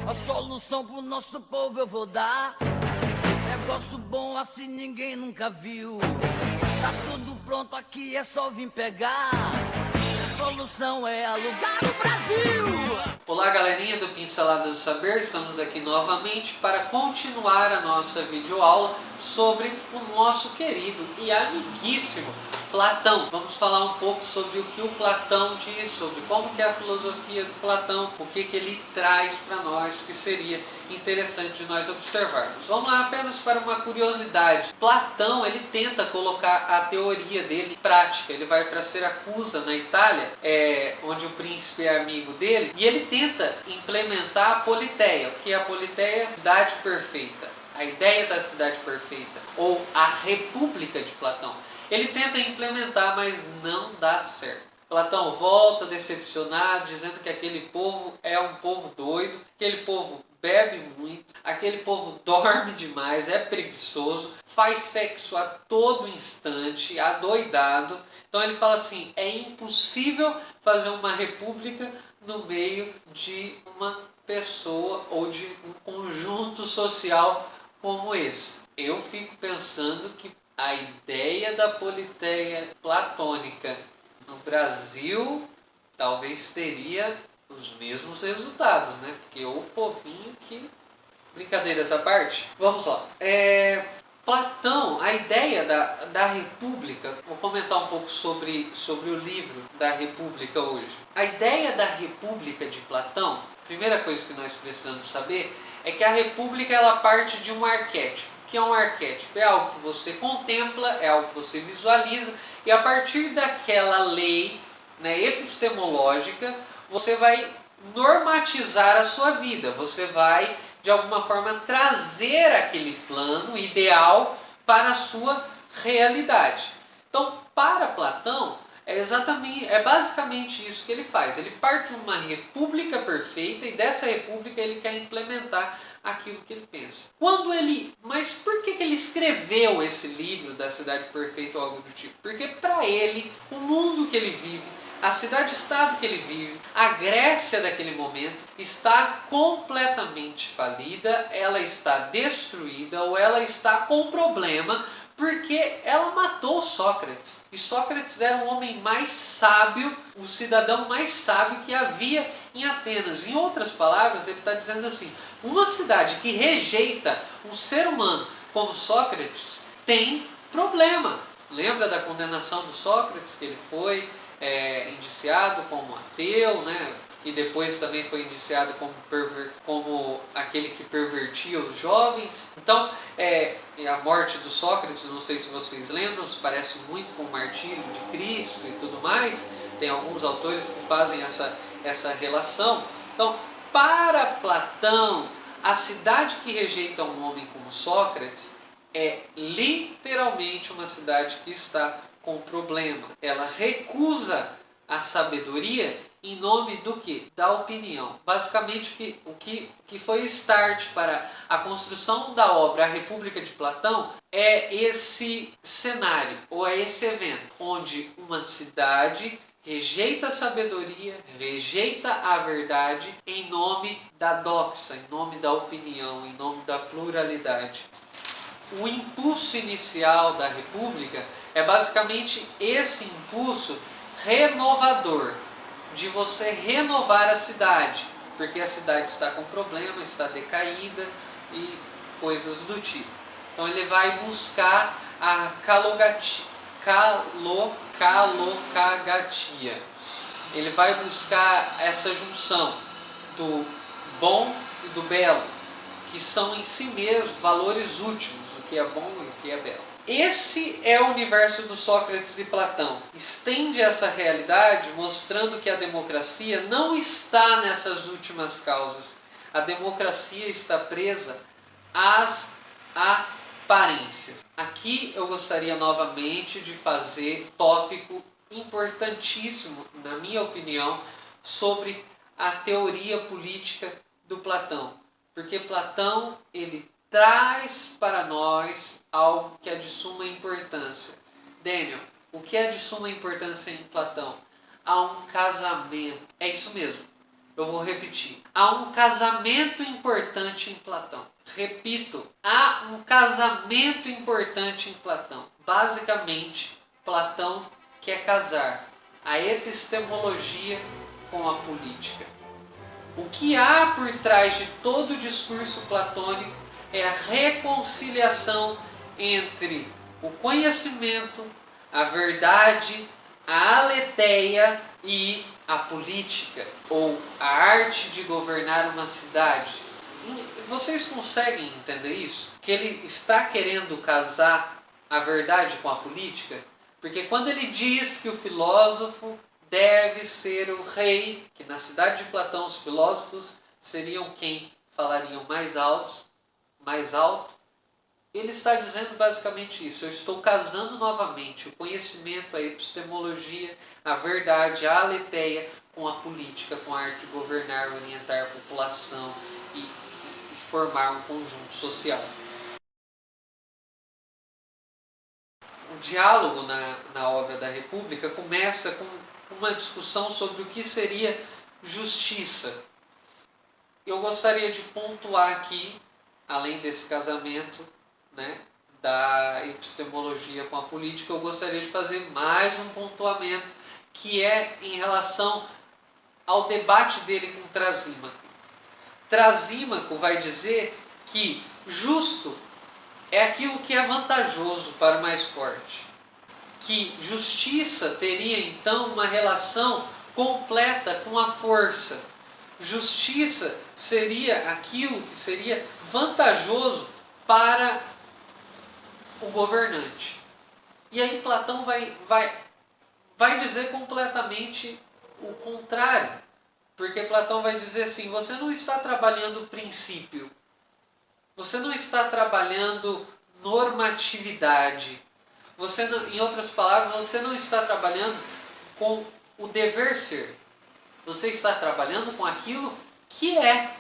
A solução pro nosso povo eu vou dar. Negócio bom assim ninguém nunca viu. Tá tudo pronto aqui, é só vir pegar. A solução é alugar o Brasil. Olá galerinha do Pincelada do Saber, estamos aqui novamente para continuar a nossa videoaula sobre o nosso querido e amiguíssimo Platão. Vamos falar um pouco sobre o que o Platão diz, sobre como que é a filosofia do Platão, o que ele traz para nós, que seria interessante de nós observarmos. Vamos lá apenas para uma curiosidade. Platão, ele tenta colocar a teoria dele em prática. Ele vai para Siracusa, na Itália, onde o príncipe é amigo dele, e ele tenta implementar a Politeia. O que é a Politeia? Cidade perfeita. A ideia da cidade perfeita, ou a República de Platão. Ele tenta implementar, mas não dá certo. Platão volta decepcionado, dizendo que aquele povo é um povo doido, aquele povo bebe muito, aquele povo dorme demais, é preguiçoso, faz sexo a todo instante, adoidado. Então ele fala assim, é impossível fazer uma república no meio de uma pessoa ou de um conjunto social como esse. Eu fico pensando que a ideia da Politeia platônica no Brasil talvez teria os mesmos resultados, né? Porque o povinho que... Brincadeiras à parte, vamos lá. Platão, a ideia da República, vou comentar um pouco sobre o livro da República hoje. A ideia da República de Platão, a primeira coisa que nós precisamos saber é que a República ela parte de um arquétipo. O que é um arquétipo? É algo que você contempla, é algo que você visualiza, e a partir daquela lei, né, epistemológica, você vai normatizar a sua vida, você vai de alguma forma trazer aquele plano ideal para a sua realidade. Então, para Platão, é basicamente isso que ele faz. Ele parte de uma república perfeita e dessa república ele quer implementar aquilo que ele pensa. Mas por que ele escreveu esse livro da Cidade Perfeita ou algo do tipo? Porque para ele, o mundo que ele vive, a cidade-estado que ele vive, a Grécia daquele momento, está completamente falida, ela está destruída ou ela está com problema porque ela matou Sócrates. E Sócrates era o homem mais sábio, o cidadão mais sábio que havia em Atenas. Em outras palavras, ele está dizendo assim, uma cidade que rejeita um ser humano como Sócrates tem problema. Lembra da condenação do Sócrates, que ele foi indiciado como ateu, né? E depois também foi indiciado como aquele que pervertia os jovens. Então, a morte do Sócrates, não sei se vocês lembram, se parece muito com o martírio de Cristo e tudo mais. Tem alguns autores que fazem essa relação. Então, para Platão, a cidade que rejeita um homem como Sócrates é literalmente uma cidade que está com problema. Ela recusa a sabedoria em nome do que? Da opinião. Basicamente o que foi start para a construção da obra A República de Platão é esse cenário, ou é esse evento, onde uma cidade rejeita a sabedoria, rejeita a verdade em nome da doxa, em nome da opinião, em nome da pluralidade. O impulso inicial da República é basicamente esse impulso renovador, de você renovar a cidade, porque a cidade está com problema, está decaída e coisas do tipo. Então ele vai buscar a calocagatia. Ele vai buscar essa junção do bom e do belo, que são em si mesmos valores últimos, o que é bom e o que é belo. Esse é o universo do Sócrates e Platão. Estende essa realidade mostrando que a democracia não está nessas últimas causas. A democracia está presa às aparências. Aqui eu gostaria novamente de fazer tópico importantíssimo, na minha opinião, sobre a teoria política do Platão. Porque Platão, ele traz para nós algo que é de suma importância. Daniel, o que é de suma importância em Platão? Há um casamento. É isso mesmo. Eu vou repetir. Há um casamento importante em Platão. Repito, há um casamento importante em Platão. Basicamente, Platão quer casar a epistemologia com a política. O que há por trás de todo o discurso platônico é a reconciliação entre o conhecimento, a verdade, a aletheia e a política, ou a arte de governar uma cidade. Vocês conseguem entender isso? Que ele está querendo casar a verdade com a política? Porque quando ele diz que o filósofo deve ser o rei, que na cidade de Platão os filósofos seriam quem falariam mais alto, ele está dizendo basicamente isso. Eu estou casando novamente o conhecimento, a epistemologia, a verdade, a aletheia com a política, com a arte de governar, orientar a população e formar um conjunto social. O diálogo na obra da República começa com uma discussão sobre o que seria justiça. Eu gostaria de pontuar aqui, além desse casamento, né, da epistemologia com a política, eu gostaria de fazer mais um pontuamento, que é em relação ao debate dele com Trasímaco. Trasímaco vai dizer que justo é aquilo que é vantajoso para o mais forte. Que justiça teria então uma relação completa com a força. Justiça seria aquilo que seria vantajoso para o governante. E aí Platão vai dizer completamente o contrário. Porque Platão vai dizer assim, você não está trabalhando o princípio, você não está trabalhando normatividade, você não, em outras palavras, você não está trabalhando com o dever ser, você está trabalhando com aquilo que é.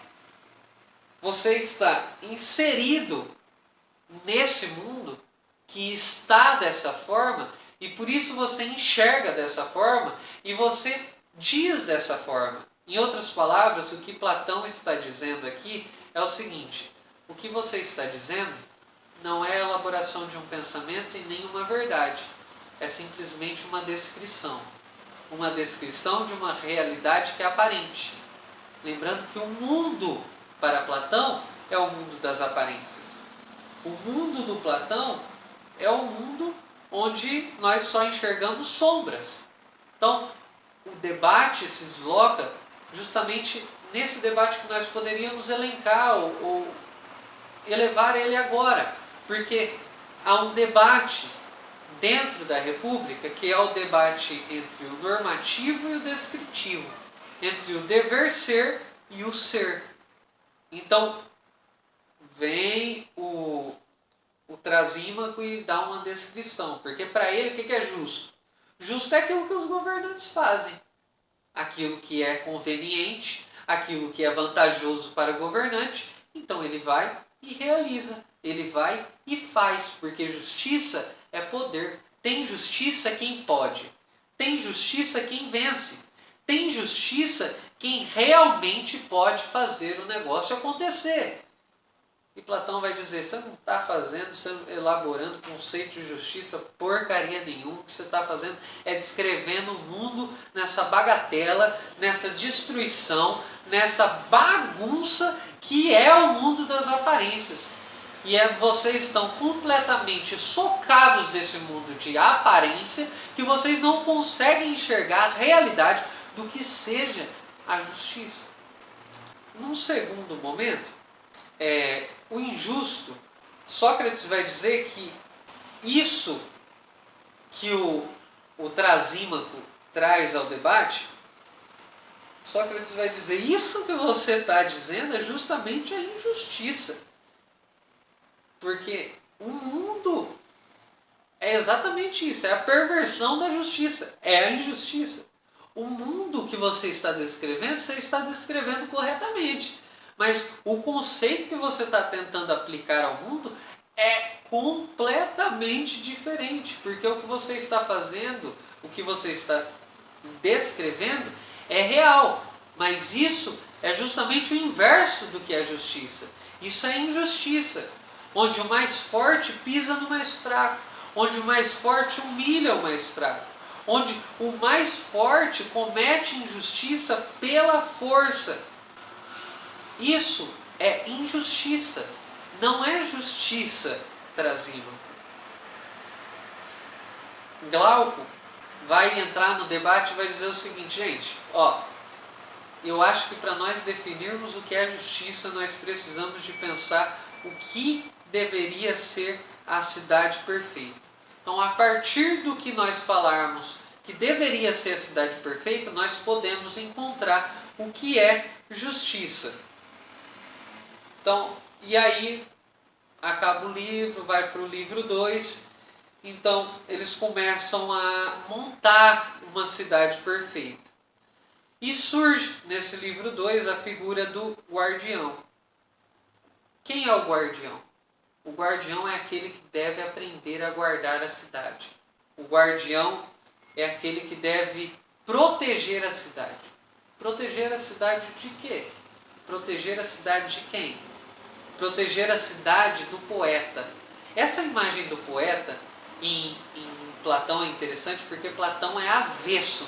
Você está inserido nesse mundo que está dessa forma e por isso você enxerga dessa forma e você diz dessa forma. Em outras palavras, o que Platão está dizendo aqui é o seguinte: o que você está dizendo não é a elaboração de um pensamento e nem uma verdade. É simplesmente uma descrição. Uma descrição de uma realidade que é aparente. Lembrando que o mundo, para Platão, é o mundo das aparências. O mundo do Platão é o mundo onde nós só enxergamos sombras. Então, o debate se desloca justamente nesse debate que nós poderíamos elencar ou elevar ele agora. Porque há um debate dentro da República que é o debate entre o normativo e o descritivo, entre o dever ser e o ser. Então, vem o Trasímaco e dá uma descrição, porque para ele o que é justo? Justo é aquilo que os governantes fazem, aquilo que é conveniente, aquilo que é vantajoso para o governante, então ele vai e realiza, ele vai e faz, porque justiça é poder. Tem justiça quem pode, tem justiça quem vence, tem justiça quem realmente pode fazer o negócio acontecer. E Platão vai dizer, você não está fazendo, você elaborando conceito de justiça porcaria nenhuma. O que você está fazendo é descrevendo o mundo nessa bagatela, nessa destruição, nessa bagunça que é o mundo das aparências. E vocês estão completamente socados desse mundo de aparência que vocês não conseguem enxergar a realidade do que seja a justiça. Num segundo momento, o injusto, Sócrates vai dizer que isso que o Trasímaco traz ao debate, Sócrates vai dizer, isso que você está dizendo é justamente a injustiça. Porque o mundo é exatamente isso, é a perversão da justiça, é a injustiça. O mundo que você está descrevendo corretamente. Mas o conceito que você está tentando aplicar ao mundo é completamente diferente. Porque o que você está fazendo, o que você está descrevendo é real. Mas isso é justamente o inverso do que é justiça. Isso é injustiça, onde o mais forte pisa no mais fraco, onde o mais forte humilha o mais fraco, onde o mais forte comete injustiça pela força. Isso é injustiça, não é justiça trazível. Glauco vai entrar no debate e vai dizer o seguinte, gente, eu acho que para nós definirmos o que é justiça, nós precisamos de pensar o que deveria ser a cidade perfeita. Então, a partir do que nós falarmos que deveria ser a cidade perfeita, nós podemos encontrar o que é justiça. Então, e aí acaba o livro, vai para o livro 2. Então, eles começam a montar uma cidade perfeita. E surge, nesse livro 2, a figura do guardião. Quem é o guardião? O guardião é aquele que deve aprender a guardar a cidade. O guardião é aquele que deve proteger a cidade. Proteger a cidade de quê? Proteger a cidade de quem? Proteger a cidade do poeta. Essa imagem do poeta em Platão é interessante porque Platão é avesso,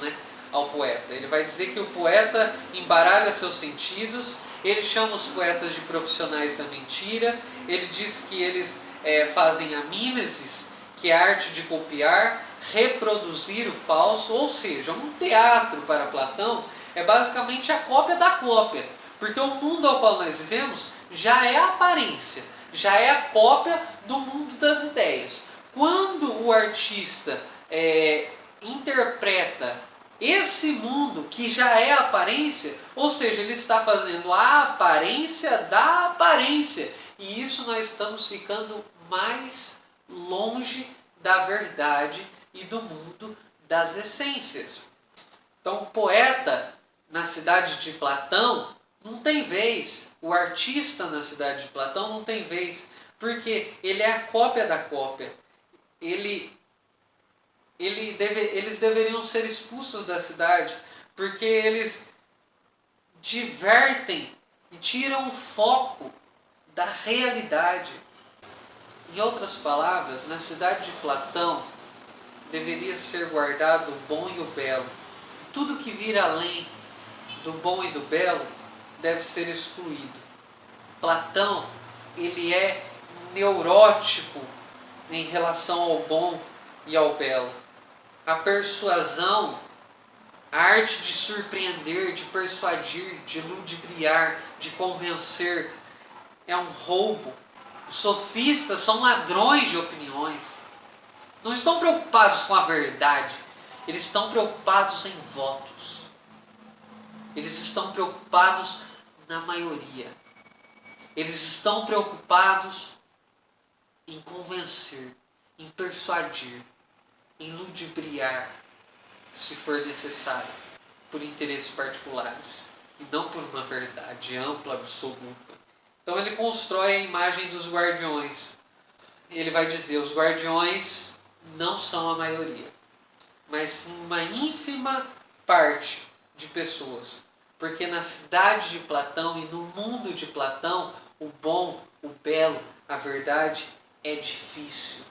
ao poeta. Ele vai dizer que o poeta embaralha seus sentidos, ele chama os poetas de profissionais da mentira, ele diz que eles fazem a mimesis, que é a arte de copiar, reproduzir o falso, ou seja, um teatro para Platão é basicamente a cópia da cópia, porque o mundo ao qual nós vivemos já é a aparência, já é a cópia do mundo das ideias. Quando o artista interpreta esse mundo que já é a aparência, ou seja, ele está fazendo a aparência da aparência, e isso nós estamos ficando mais longe da verdade e do mundo das essências. Então, o poeta na cidade de Platão não tem vez, o artista na cidade de Platão não tem vez, porque ele é a cópia da cópia. Eles deveriam ser expulsos da cidade, porque eles divertem e tiram o foco da realidade. Em outras palavras, na cidade de Platão deveria ser guardado o bom e o belo. Tudo que vir além do bom e do belo deve ser excluído. Platão, ele é neurótico em relação ao bom e ao belo. A persuasão, a arte de surpreender, de persuadir, de ludibriar, de convencer, é um roubo. Os sofistas são ladrões de opiniões. Não estão preocupados com a verdade, eles estão preocupados em votos. Eles estão preocupados na maioria. Eles estão preocupados em convencer, em persuadir, em ludibriar, se for necessário, por interesses particulares, e não por uma verdade ampla, absoluta. Então ele constrói a imagem dos guardiões. Ele vai dizer, os guardiões não são a maioria, mas sim uma ínfima parte de pessoas. Porque na cidade de Platão e no mundo de Platão, o bom, o belo, a verdade é difícil.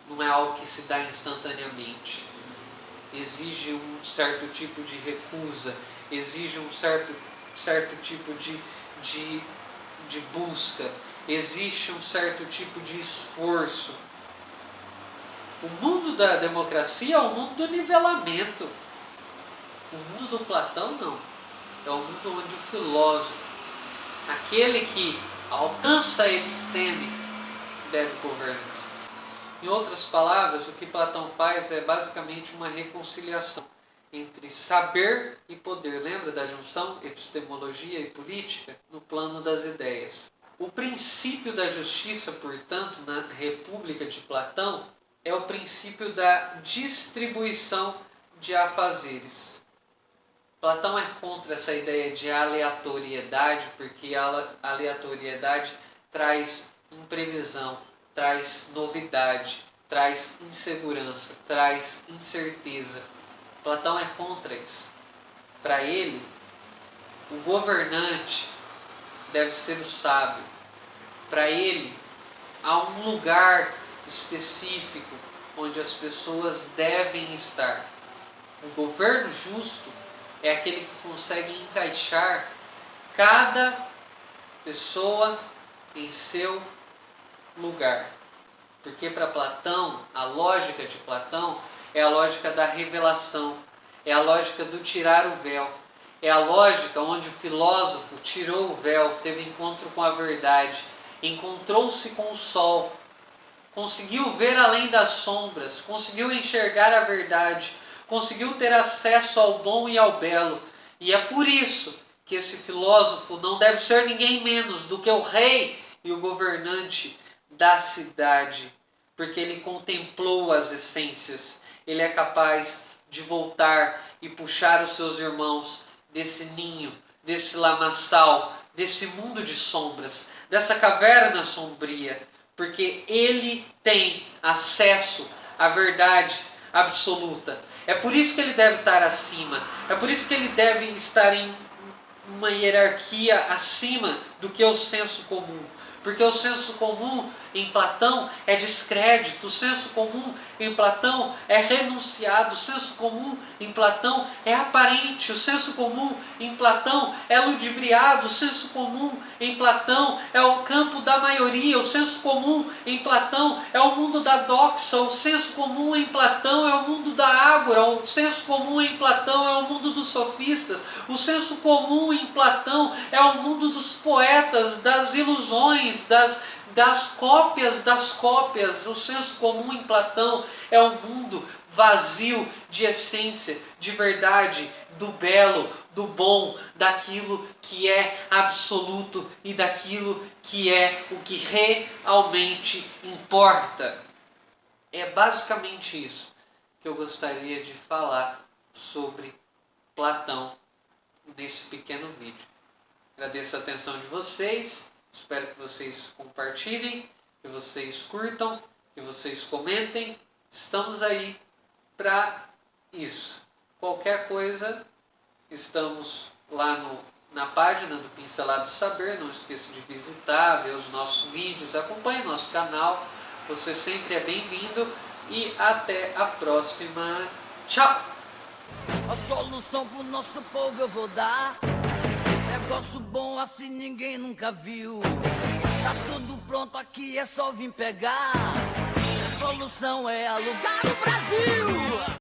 Não é algo que se dá instantaneamente. Exige um certo tipo de recusa, exige um certo tipo de busca, existe um certo tipo de esforço. O mundo da democracia é o mundo do nivelamento. O mundo do Platão não. É o mundo onde o filósofo, aquele que alcança a episteme, deve governar. Em outras palavras, o que Platão faz é basicamente uma reconciliação entre saber e poder. Lembra da junção epistemologia e política? No plano das ideias. O princípio da justiça, portanto, na República de Platão, é o princípio da distribuição de afazeres. Platão é contra essa ideia de aleatoriedade, porque a aleatoriedade traz imprevisão, traz novidade, traz insegurança, traz incerteza. Platão é contra isso. Para ele, O governante deve ser o sábio. Para ele, há um lugar específico onde as pessoas devem estar. O governo justo é aquele que consegue encaixar cada pessoa em seu lugar. Porque para Platão, a lógica de Platão é a lógica da revelação, é a lógica do tirar o véu, é a lógica onde o filósofo tirou o véu, teve encontro com a verdade, encontrou-se com o sol, conseguiu ver além das sombras, conseguiu enxergar a verdade, conseguiu ter acesso ao bom e ao belo. E é por isso que esse filósofo não deve ser ninguém menos do que o rei e o governante da cidade, porque ele contemplou as essências, ele é capaz de voltar e puxar os seus irmãos desse ninho, desse lamaçal, desse mundo de sombras, dessa caverna sombria, porque ele tem acesso à verdade absoluta. É por isso que ele deve estar acima, é por isso que ele deve estar em uma hierarquia acima do que o senso comum. Porque o senso comum em Platão é descrédito, o senso comum em Platão é renunciado, o senso comum em Platão é aparente, o senso comum em Platão é ludibriado, o senso comum em Platão é o campo da maioria, o senso comum em Platão é o mundo da doxa, o senso comum em Platão é o mundo da ágora, o senso comum em Platão é o mundo dos sofistas, o senso comum em Platão é o mundo dos poetas, das ilusões, das cópias. O senso comum em Platão é um mundo vazio de essência, de verdade, do belo, do bom, daquilo que é absoluto e daquilo que é o que realmente importa. É basicamente isso que eu gostaria de falar sobre Platão nesse pequeno vídeo. Agradeço a atenção de vocês. Espero que vocês compartilhem, que vocês curtam, que vocês comentem. Estamos aí para isso. Qualquer coisa, estamos lá na página do Pincelado Saber. Não esqueça de visitar, ver os nossos vídeos, acompanhe nosso canal. Você sempre é bem-vindo e até a próxima. Tchau! A solução pro nosso povo eu vou dar. Negócio bom assim ninguém nunca viu. Tá tudo pronto aqui, é só vir pegar. A solução é alugar o Brasil.